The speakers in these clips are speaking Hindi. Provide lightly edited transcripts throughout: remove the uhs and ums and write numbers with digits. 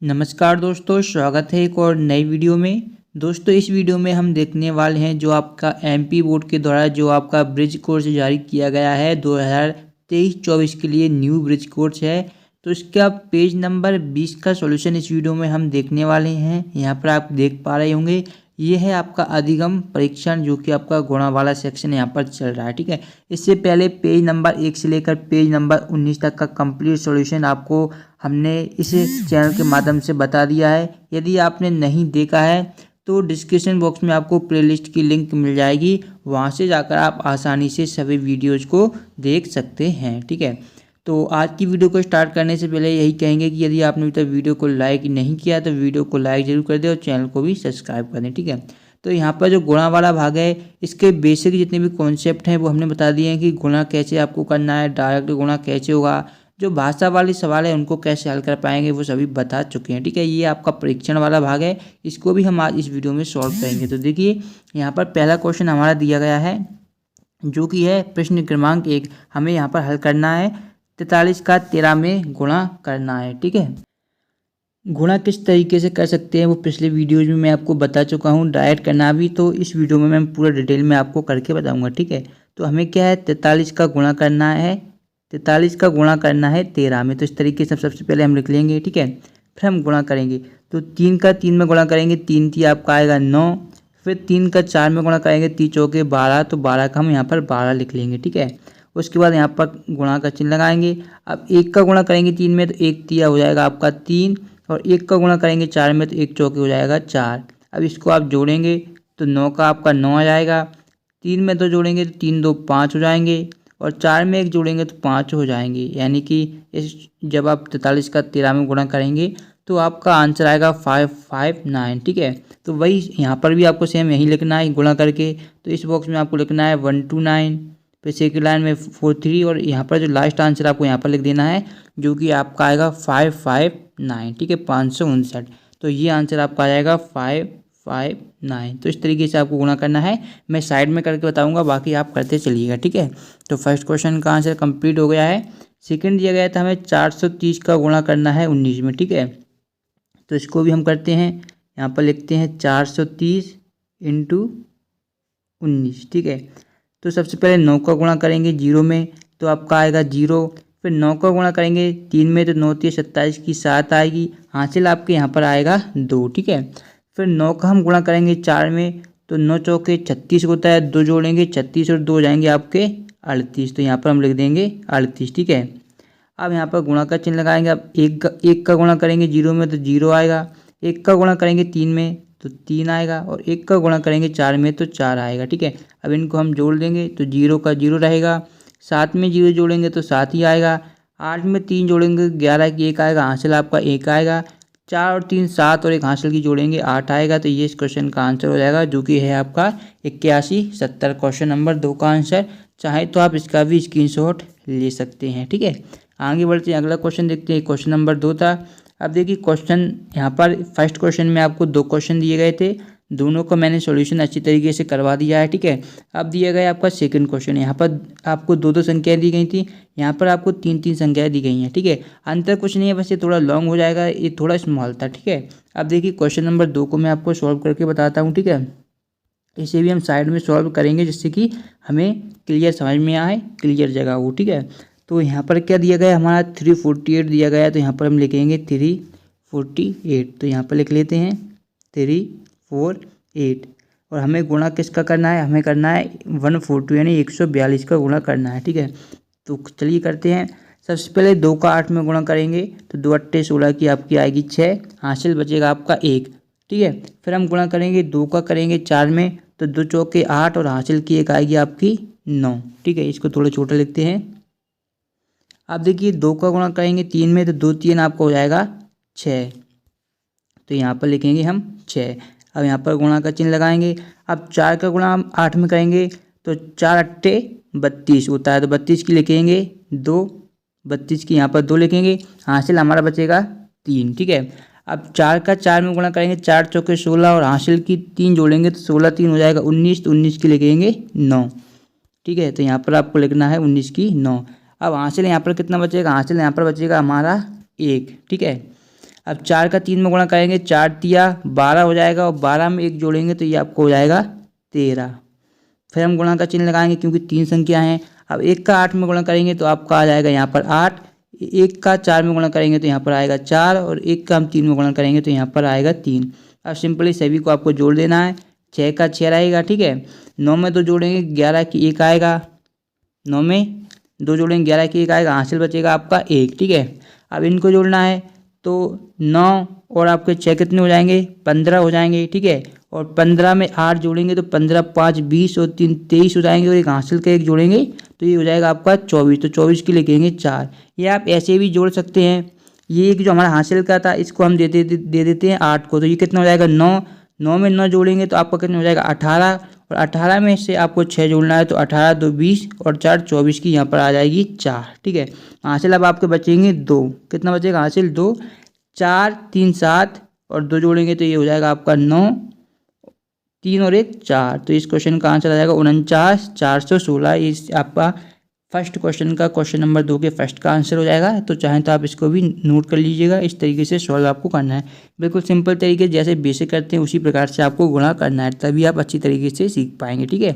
नमस्कार दोस्तों, स्वागत है एक और नई वीडियो में। दोस्तों इस वीडियो में हम देखने वाले हैं जो आपका एमपी बोर्ड के द्वारा जो आपका ब्रिज कोर्स जारी किया गया है 2023-24 के लिए न्यू ब्रिज कोर्स है। तो इसका पेज नंबर 20 का सॉल्यूशन इस वीडियो में हम देखने वाले हैं। यहाँ पर आप देख पा रहे होंगे ये है आपका अधिगम परीक्षण जो कि आपका गुणा वाला सेक्शन यहाँ पर चल रहा है। ठीक है, इससे पहले पेज नंबर 1 से लेकर पेज नंबर 19 तक का कंप्लीट सॉल्यूशन आपको हमने इस चैनल के माध्यम से बता दिया है। यदि आपने नहीं देखा है तो डिस्क्रिप्शन बॉक्स में आपको प्लेलिस्ट की लिंक मिल जाएगी, वहाँ से जाकर आप आसानी से सभी वीडियोज़ को देख सकते हैं। ठीक है, तो आज की वीडियो को स्टार्ट करने से पहले यही कहेंगे कि यदि आपने अभी तक वीडियो को लाइक नहीं किया तो वीडियो को लाइक जरूर कर दें और चैनल को भी सब्सक्राइब कर दें। ठीक है, तो यहाँ पर जो गुणा वाला भाग है इसके बेसिक जितने भी कॉन्सेप्ट हैं वो हमने बता दिए हैं कि गुणा कैसे आपको करना है, डायरेक्ट गुणा कैसे होगा, जो भाषा वाले सवाल है उनको कैसे हल कर पाएंगे वो सभी बता चुके हैं। ठीक है, ये आपका परीक्षण वाला भाग है, इसको भी हम आज इस वीडियो में सॉल्व करेंगे। तो देखिए यहाँ पर पहला क्वेश्चन हमारा दिया गया है जो कि है प्रश्न क्रमांक 1। हमें यहाँ पर हल करना है 43 का 13 में गुणा करना है। ठीक है, गुणा किस तरीके से कर सकते हैं वो पिछले वीडियोज में मैं आपको बता चुका हूँ। डायरेक्ट करना भी तो इस वीडियो में मैं पूरा डिटेल में आपको करके बताऊंगा। ठीक है, तो हमें क्या है 43 का गुणा करना है, 43 का गुणा करना है 13 में। तो इस तरीके से सबसे पहले हम लिख लेंगे। ठीक है, फिर हम गुणा करेंगे तो 3 का 3 में गुणा करेंगे, 3 3 आपका आएगा 9। फिर 3 का 4 में गुणा करेंगे, 3 चौके 12, तो 12 का हम यहाँ पर 12 लिख लेंगे। ठीक है, उसके बाद यहाँ पर गुणा का चिन्ह लगाएंगे। अब 1 का गुणा करेंगे 3 में तो 1 तिया हो जाएगा आपका 3, और 1 का गुणा करेंगे 4 में तो 1 चौके हो जाएगा 4। अब इसको आप जोड़ेंगे तो 9 का आपका 9 आ जाएगा, 3 में 2 जोड़ेंगे तो 3 2 5 हो जाएंगे, और 4 में 1 जोड़ेंगे तो 5 हो जाएंगे। यानी कि इस जब आप 43 का 13 में गुणा करेंगे तो आपका आंसर आएगा 559। ठीक है, तो वही यहाँ पर भी आपको सेम यही लिखना है गुणा करके। तो इस बॉक्स में आपको लिखना है 129, फिर सेकेंड लाइन में 43, और यहाँ पर जो लास्ट आंसर आपको यहाँ पर लिख देना है जो कि आपका आएगा 559। ठीक है, 559। तो ये आंसर आपका आ जाएगा 559। तो इस तरीके से आपको गुणा करना है, मैं साइड में करके बताऊंगा, बाकी आप करते चलिएगा। ठीक है, तो फर्स्ट क्वेश्चन का आंसर कंप्लीट हो गया है। सेकंड दिया गया था हमें 430 का गुणा करना है 19 में। ठीक है, तो इसको भी हम करते हैं, यहाँ पर लिखते हैं 430 इंटू 19। ठीक है, तो सबसे पहले 9 का गुणा करेंगे 0 में तो आपका आएगा 0। फिर 9 का गुणा करेंगे 3 में तो 9 3 27 की 7 आएगी, हासिल आपके यहाँ पर आएगा 2। ठीक है, फिर 9 का हम गुणा करेंगे 4 में तो 9 चौके 36 होता है, 2 जोड़ेंगे 36 और 2 हो जाएंगे आपके 38, तो यहाँ पर हम लिख देंगे 38। ठीक है, अब यहाँ पर गुणा का चिन्ह लगाएंगे। अब एक का गुणा करेंगे 0 में तो 0 आएगा, 1 का गुणा करेंगे 3 में तो 3 आएगा, और 1 का गुणा करेंगे 4 में तो 4 आएगा। ठीक है, अब इनको हम जोड़ देंगे तो 0 का 0 रहेगा, 7 में 0 जोड़ेंगे तो 7 ही आएगा, 8 में 3 जोड़ेंगे 11 की 1 आएगा, हासिल आपका 1 आएगा, 4 और 3 7 और 1 हासिल की जोड़ेंगे 8 आएगा। तो ये इस क्वेश्चन का आंसर हो जाएगा जो कि है आपका 81-70 क्वेश्चन नंबर 2 का आंसर। चाहे तो आप इसका भी स्क्रीनशॉट ले सकते हैं। ठीक है, आगे बढ़ते हैं, अगला क्वेश्चन देखते हैं। क्वेश्चन नंबर 2 था। अब देखिए क्वेश्चन यहाँ पर फर्स्ट क्वेश्चन में आपको 2 क्वेश्चन दिए गए थे, दोनों का मैंने सॉल्यूशन अच्छी तरीके से करवा दिया है। ठीक है, अब दिया गया आपका सेकंड क्वेश्चन, यहाँ पर आपको 2 संख्याएं दी गई थी, यहाँ पर आपको 3 संख्याएं दी गई हैं। ठीक है, अंतर कुछ नहीं है, बस ये थोड़ा लॉन्ग हो जाएगा, ये थोड़ा स्मॉल था। ठीक है, अब देखिए क्वेश्चन नंबर 2 को मैं आपको सॉल्व करके बताता हूँ। ठीक है, इसे भी हम साइड में सॉल्व करेंगे जिससे कि हमें क्लियर समझ में आए, क्लियर जगह हो। ठीक है, तो यहाँ पर क्या दिया गया है हमारा 348 दिया गया है, तो यहाँ पर हम लिखेंगे 348। तो यहाँ पर लिख लेते हैं 348, और हमें गुणा किसका करना है, हमें करना है 142 यानी 142 का गुणा करना है। ठीक है, तो चलिए करते हैं। सबसे पहले 2 का 8 में गुणा करेंगे तो 2 8 16 की आपकी आएगी 6, हासिल बचेगा आपका 1। ठीक है, फिर हम गुणा करेंगे 2 का करेंगे 4 में तो 2 चौके 8 और हासिल की 1 आएगी आपकी 9। ठीक है, इसको थोड़ा छोटा लिखते हैं। अब देखिए 2 का गुणा करेंगे 3 में तो 2 3 आपका हो जाएगा 6, तो यहाँ पर लिखेंगे हम 6। अब यहाँ पर गुणा का चिन्ह लगाएंगे। अब 4 का गुणा हम 8 में करेंगे तो 4 अट्ठे 32 होता है, तो 32 की लिखेंगे 2, 32 की यहाँ पर 2 लिखेंगे, हासिल हमारा बचेगा 3। ठीक है, अब 4 का 4 में गुणा करेंगे, 4 चौके 16 और हासिल की 3 जोड़ेंगे तो 16 3 हो जाएगा 19, तो 19 की लिखेंगे 9। ठीक है, तो यहाँ पर आपको लिखना है 19 की 9। अब हासिल यहाँ पर कितना बचेगा, हासिल यहाँ पर बचेगा हमारा 1। ठीक है, अब 4 का 3 में गुणा करेंगे, 4 तिया 12 हो जाएगा और 12 में 1 जोड़ेंगे तो ये आपको हो जाएगा 13। फिर हम गुणा का चिन्ह लगाएंगे क्योंकि 3 संख्या हैं। अब 1 का 8 में गुणा करेंगे तो आपका आ जाएगा यहाँ पर 8, 1 का 4 में गुणा करेंगे तो यहाँ पर आएगा 4 और 1 का हम 3 में गुणा करेंगे तो यहाँ पर आएगा 3। अब सिंपली सभी को आपको जोड़ देना है। 6 का 6 रहेगा, ठीक है। 9 में 2 जोड़ेंगे 11 की 1 आएगा, 9 में 2 जोड़ेंगे 11 की 1 आएगा, हासिल बचेगा आपका 1, ठीक है। अब इनको जोड़ना है तो 9 और आपके 6 कितने हो जाएंगे, 15 हो जाएंगे, ठीक है। और 15 में 8 जोड़ेंगे तो 15 5 20 और 3 23 हो जाएंगे और एक हासिल का 1 जोड़ेंगे तो ये हो जाएगा आपका 24। तो 24 के लिखेंगे 4। ये आप ऐसे भी जोड़ सकते हैं। ये एक जो हमारा हासिल का था इसको हम दे देते हैं 8 को, तो ये कितना हो जाएगा 9, 9 में 9 जोड़ेंगे तो आपका कितना हो जाएगा 18 और 18 में से आपको 6 जोड़ना है तो 18 2 20 और 4 24 की यहाँ पर आ जाएगी 4, ठीक है। हासिल अब आपके बचेंगे 2, कितना बचेगा हासिल 2, 4 3 7 और 2 जोड़ेंगे तो ये हो जाएगा आपका 9, 3 और 1 4। तो इस क्वेश्चन का आंसर आ जाएगा 49 416। इस आपका फर्स्ट क्वेश्चन का क्वेश्चन नंबर 2 के फर्स्ट का आंसर हो जाएगा। तो चाहें तो आप इसको भी नोट कर लीजिएगा। इस तरीके से सॉल्व आपको करना है, बिल्कुल सिंपल तरीके जैसे बेसिक करते हैं उसी प्रकार से आपको गुणा करना है, तभी आप अच्छी तरीके से सीख पाएंगे, ठीक है।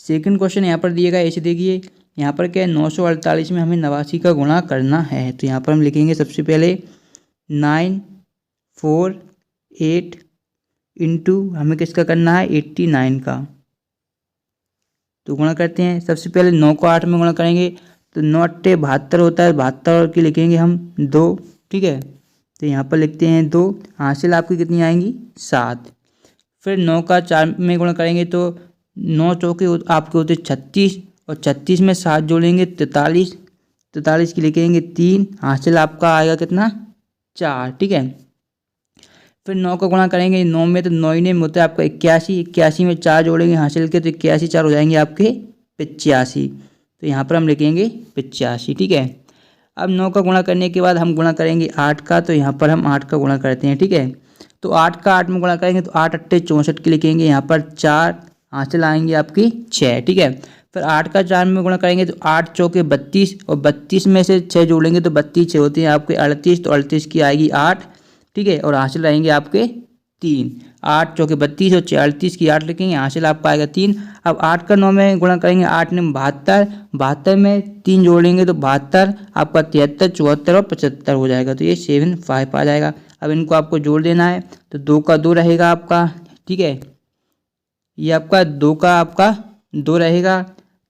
सेकंड क्वेश्चन यहाँ पर दिएगा, ऐसे देखिए यहाँ पर क्या है 948 में हमें 89 का गुणा करना है। तो यहाँ पर हम लिखेंगे सबसे पहले 9 4 8 इंटू हमें किसका करना है 89 का। तो गुणा करते हैं। सबसे पहले 9 को 8 में गुणा करेंगे तो 9 8 72 होता है, 72 की लिखेंगे हम 2, ठीक है। तो यहाँ पर लिखते हैं 2, हासिल आपकी कितनी आएंगी 7। फिर 9 का 4 में गुणा करेंगे तो 9 चौके आपके होते 36 और 36 में 7 जोड़ेंगे 43, 43 की लिखेंगे 3, हासिल आपका आएगा कितना 4, ठीक है। फिर 9 का गुणा करेंगे 9 में तो 9 में होता है आपका 81, 81 में 4 जोड़ेंगे हासिल के तो 81 4 हो जाएंगे आपके 85। तो यहाँ पर हम लिखेंगे 85, ठीक है। अब 9 का गुणा करने के बाद हम गुणा करेंगे 8 का, तो यहाँ पर हम 8 का गुणा करते हैं, ठीक है। तो 8 का 8 में गुणा करेंगे तो 8 8 64 की लिखेंगे यहाँ पर 4, हासिल आएंगे आपकी 6, ठीक है। फिर 8 का 4 में गुणा करेंगे तो 8 चौके 32 और 32 में से 6 जोड़ेंगे तो 32 6 होते हैं आपके 38, तो 38 की आएगी 8, ठीक है। और हासिल रहेंगे आपके 3, 8 चौके 32 और 38 की 8 लिखेंगे, हासिल आपका आएगा 3। अब 8 का 9 में गुणा करेंगे, 8 में 72, 72 में 3 जोड़ेंगे तो 72 आपका 73 74 और 75 हो जाएगा, तो ये 75 आ जाएगा। अब इनको आपको जोड़ देना है तो 2 का 2 रहेगा आपका, ठीक है। ये आपका 2 का आपका 2 रहेगा,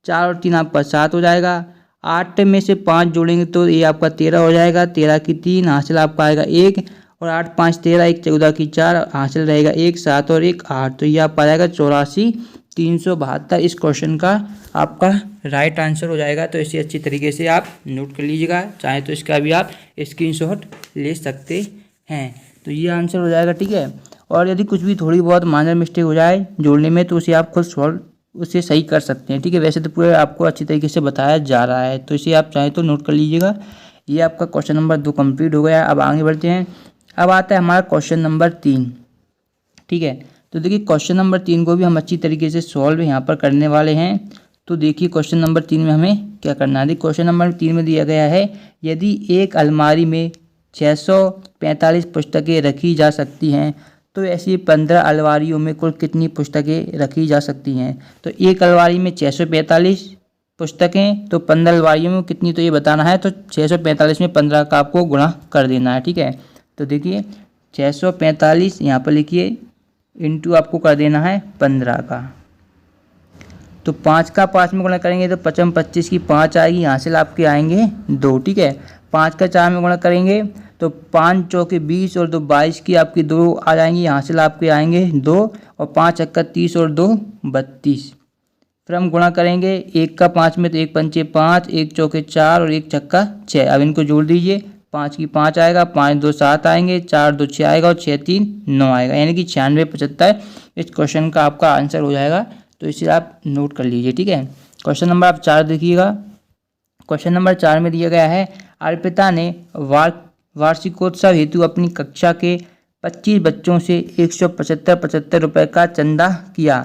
4 और 3 आपका 7 हो जाएगा। 8 में से 5 जोड़ेंगे तो ये आपका 13 हो जाएगा, 13 की 3, हासिल आपका आएगा 1 और 8 5 13, 1 14 की 4, हासिल रहेगा 1 7 और 1 8। तो ये आप आ जाएगा 84 372। इस क्वेश्चन का आपका राइट आंसर हो जाएगा। तो इसे अच्छी तरीके से आप नोट कर लीजिएगा, चाहे तो इसका भी आप स्क्रीनशॉट ले सकते हैं। तो ये आंसर हो जाएगा, ठीक है। और यदि कुछ भी थोड़ी बहुत माइनर मिस्टेक हो जाए जोड़ने में तो उसे आप खुद सॉल्व उसे सही कर सकते हैं, ठीक है। वैसे तो पूरे आपको अच्छी तरीके से बताया जा रहा है, तो इसे आप चाहें तो नोट कर लीजिएगा। ये आपका क्वेश्चन नंबर 2 कंप्लीट हो गया। अब आगे बढ़ते हैं। अब आता है हमारा क्वेश्चन नंबर 3, ठीक है। तो देखिए क्वेश्चन नंबर 3 को भी हम अच्छी तरीके से सॉल्व यहाँ पर करने वाले हैं। तो देखिए क्वेश्चन नंबर 3 में हमें क्या करना है। देखिए क्वेश्चन नंबर 3 में दिया गया है, यदि एक अलमारी में 645 पुस्तकें रखी जा सकती हैं तो ऐसी 15 अलमारियों में कुल कितनी पुस्तकें रखी जा सकती हैं। तो एक अलमारी में 645 पुस्तकें, तो 15 अलमारियों में कितनी, तो ये बताना है। तो 645 में 15 का आपको गुणा कर देना है, ठीक है। तो देखिए 645 यहाँ पर लिखिए इंटू आपको कर देना है 15 का। तो 5 का 5 में गुणा करेंगे तो 55 25 की 5 आएगी, हासिल आपके आएंगे 2, ठीक है। 5 का 4 में गुणा करेंगे तो 5 चौके 20 और 2 22 की आपकी 2 आ जाएंगी, हासिल आपके आएंगे 2 और 5 अक्का 30 और 2 32। फिर हम गुणा करेंगे 1 का 5 में तो 1 पंचे 5, 1 चौके 4 और 1 छक्का 6। अब इनको जोड़ दीजिए, 5 की 5 आएगा, 5 2 7 आएंगे, 4 2 6 आएगा और 6 3 9 आएगा, यानी कि 96 75 इस क्वेश्चन का आपका आंसर हो जाएगा। तो इसे आप नोट कर लीजिए, ठीक है। क्वेश्चन नंबर आप 4 देखिएगा। क्वेश्चन नंबर 4 में दिया गया है, अर्पिता ने वार्षिकोत्सव हेतु अपनी कक्षा के 25 बच्चों से 175 रुपये का चंदा किया।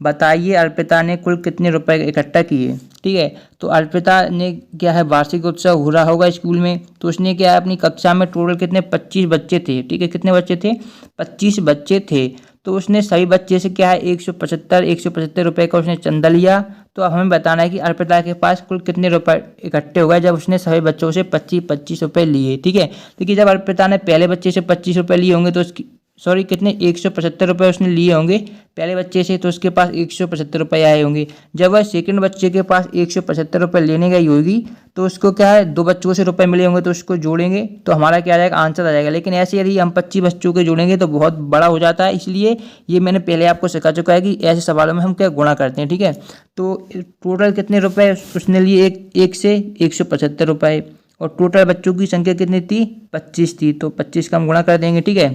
बताइए अर्पिता ने कुल कितने रुपए इकट्ठा किए। ठीक है, तो अर्पिता ने क्या है वार्षिक उत्सव हो रहा होगा स्कूल में, तो उसने क्या है अपनी कक्षा में टोटल कितने 25 बच्चे थे। ठीक है, कितने बच्चे थे 25 बच्चे थे। तो उसने सभी बच्चे से क्या है 175 रुपये का उसने चंदा लिया। तो अब हमें बताना है कि अर्पिता के पास कुल कितने रुपए इकट्ठे हो गए जब उसने सभी बच्चों से 25 रुपये लिए। ठीक है, देखिए जब अर्पिता ने पहले बच्चे से 25 रुपये लिए होंगे तो उसकी कितने 175 रुपये उसने लिए होंगे पहले बच्चे से, तो उसके पास 175 रुपये आए होंगे। जब वह सेकंड बच्चे के पास 175 रुपये लेने गई होगी तो उसको क्या है 2 बच्चों से रुपये मिले होंगे, तो उसको जोड़ेंगे तो हमारा क्या आ जाएगा आंसर आ जाएगा। लेकिन ऐसे यदि हम 25 बच्चों के जोड़ेंगे तो बहुत बड़ा हो जाता है, इसलिए ये मैंने पहले आपको सिखा चुका है कि ऐसे सवालों में हम क्या गुणा करते हैं। ठीक है, तो टोटल कितने रुपये उसने लिए एक से 175 रुपये, और टोटल बच्चों की संख्या कितनी थी 25 थी, तो 25 का हम गुणा कर देंगे। ठीक है,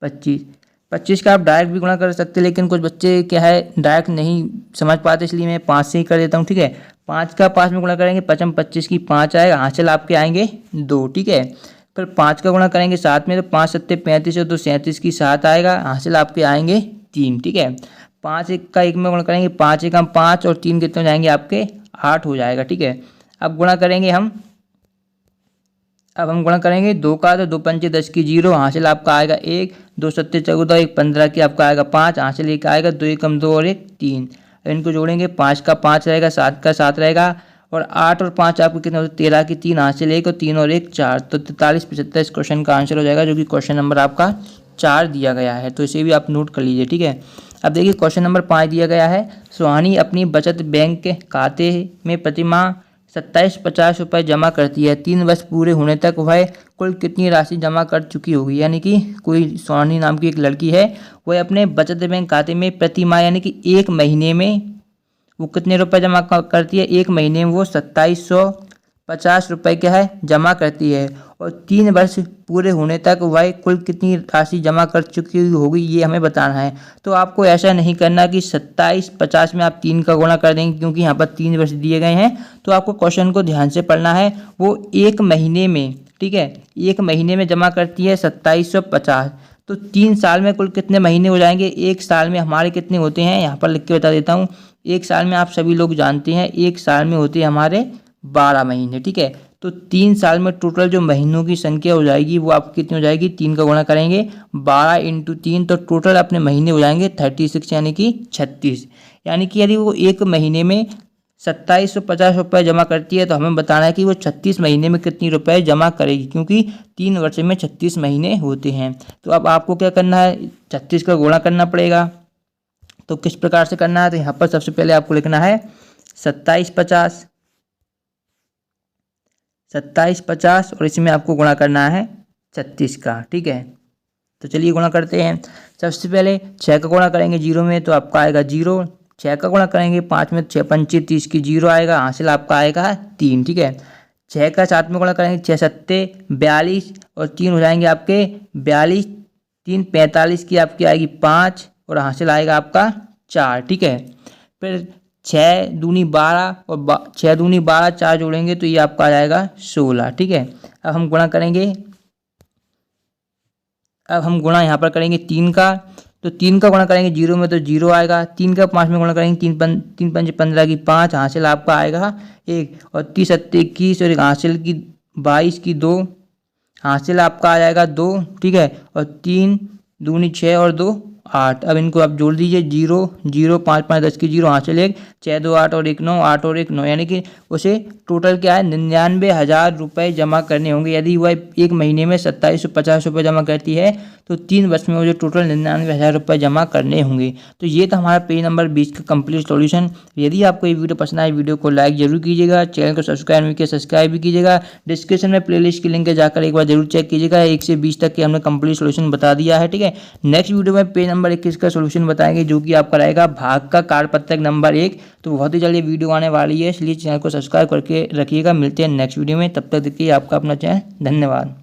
25 का आप डायरेक्ट भी गुणा कर सकते हैं, लेकिन कुछ बच्चे क्या है डायरेक्ट नहीं समझ पाते, इसलिए मैं 5 से ही कर देता हूँ। ठीक है, 5 का 5 में गुणा करेंगे 5 25 की 5 आएगा, हासिल आपके आएंगे 2। ठीक है, फिर 5 का गुणा करेंगे 7 में तो 5 सत्ते 35 और 2 37 की 7 आएगा, हासिल आपके आएंगे 3। ठीक है, 5 एक का 1 में गुणा करेंगे 5 एक हम 5 और 3 कितने हो जाएंगे आपके 8 हो जाएगा। ठीक है, अब गुणा करेंगे हम गुणा करेंगे 2 का, तो 2 पंचे 10 की 0, हासिल आपका आएगा 1, 2 सत्ते 14, 1 15 की आपका आएगा 5, हासिल 1 आएगा, 2 एकम 2 और 1 3। इनको जोड़ेंगे 5 का 5 रहेगा, 7 का 7 रहेगा, और 8 और 5 आपको कितने होते 13 की 3, हासिल 1 और 3 और 1 4, तो 43 75 इस क्वेश्चन का आंसर हो जाएगा, जो कि क्वेश्चन नंबर आपका 4 दिया गया है। तो इसे भी आप नोट कर लीजिए। ठीक है, अब देखिए क्वेश्चन नंबर 5 दिया गया है, सुहानी अपनी बचत बैंक के खाते में प्रतिमाह 2750 रुपये जमा करती है। 3 वर्ष पूरे होने तक वह कुल कितनी राशि जमा कर चुकी होगी। यानी कि कोई सोनी नाम की एक लड़की है, वह अपने बचत बैंक खाते में प्रति माह यानी कि 1 महीने में वो कितने रुपए जमा करती है। 1 महीने में वो 2750 रुपये क्या है जमा करती है, और 3 वर्ष पूरे होने तक वह कुल कितनी राशि जमा कर चुकी होगी ये हमें बताना है। तो आपको ऐसा नहीं करना कि 2750 में आप 3 का गुणा कर देंगे, क्योंकि यहाँ पर 3 वर्ष दिए गए हैं। तो आपको क्वेश्चन को ध्यान से पढ़ना है। वो 1 महीने में, ठीक है, 1 महीने में जमा करती है 2750, तो 3 साल में कुल कितने महीने हो जाएंगे। 1 साल में हमारे कितने होते हैं यहाँ पर लिख के बता देता हूँ। 1 साल में आप सभी लोग जानते हैं 1 साल में होते हैं हमारे 12 महीने। ठीक है, तो 3 साल में टोटल जो महीनों की संख्या हो जाएगी वो आपकी कितनी हो जाएगी, 3 का गुणा करेंगे 12 × 3, तो टोटल अपने महीने हो जाएंगे 36 यानी कि 36। यानी कि यदि वो 1 महीने में 2750 रुपये जमा करती है तो हमें बताना है कि वो 36 महीने में कितनी रुपए जमा करेगी, क्योंकि 3 वर्ष में 36 महीने होते हैं। तो अब आपको क्या करना है 36 का गुणा करना पड़ेगा। तो किस प्रकार से करना है, तो यहाँ पर सबसे पहले आपको लिखना है 2750 और इसमें आपको गुणा करना है 36 का। ठीक है, तो चलिए गुणा करते हैं। सबसे पहले 6 का गुणा करेंगे 0 में तो आपका आएगा 0। 6 का गुणा करेंगे 5 में 6 पंचे 30 की 0 आएगा, हासिल आपका आएगा 3। ठीक है, 6 का 7 में गुणा करेंगे 6 सत्ते 42 और 3 हो जाएंगे आपके 42, 3 45 की आपकी आएगी 5 और हासिल आएगा आपका 4। ठीक है, फिर 6 दूनी 12 और 6 दूनी 12 4 जोड़ेंगे तो ये आपका आ जाएगा 16। ठीक है, अब हम गुणा यहाँ पर करेंगे 3 का, तो 3 का गुणा करेंगे 0 में तो 0 आएगा। 3 का 5 में गुणा करेंगे 3 पंचे 15 की 5, हासिल आपका आएगा 1 और 30 सत्ते 21 और 1 हासिल की 22 की 2, हासिल आपका आ जाएगा 2। ठीक है, और 3 दूनी 6 और 2 8। अब इनको आप जोड़ दीजिए 0 0 5 5 10 की 0, हासिल 1 6 2 8 और 1 9 8 और 1 9, यानी कि उसे टोटल क्या है 99,000 रुपये जमा करने होंगे। यदि वह 1 महीने में 2750 रुपये जमा करती है तो 3 वर्ष में मुझे टोटल 99,000 रुपये जमा करने होंगे। तो ये था हमारा पेज नंबर 20 का कंप्लीट सॉल्यूशन। यदि आपको ये वीडियो पसंद आए वीडियो को लाइक जरूर कीजिएगा, चैनल को सब्सक्राइब नहीं किया सब्सक्राइब भी कीजिएगा। डिस्क्रिप्शन में प्लेलिस्ट की लिंक है, जाकर एक बार जरूर चेक कीजिएगा। 1 से 20 तक के हमने कंप्लीट सॉल्यूशन बता दिया है। ठीक है, नेक्स्ट वीडियो में पेज नंबर 21 का सॉल्यूशन बताएंगे, जो कि आपका रहेगा भाग का कार्यपत्रक नंबर 1। तो बहुत ही जल्दी वीडियो आने वाली है, इसलिए चैनल को सब्सक्राइब करके रखिएगा। मिलते हैं नेक्स्ट वीडियो में, तब तक देखिए आपका अपना चैनल। धन्यवाद।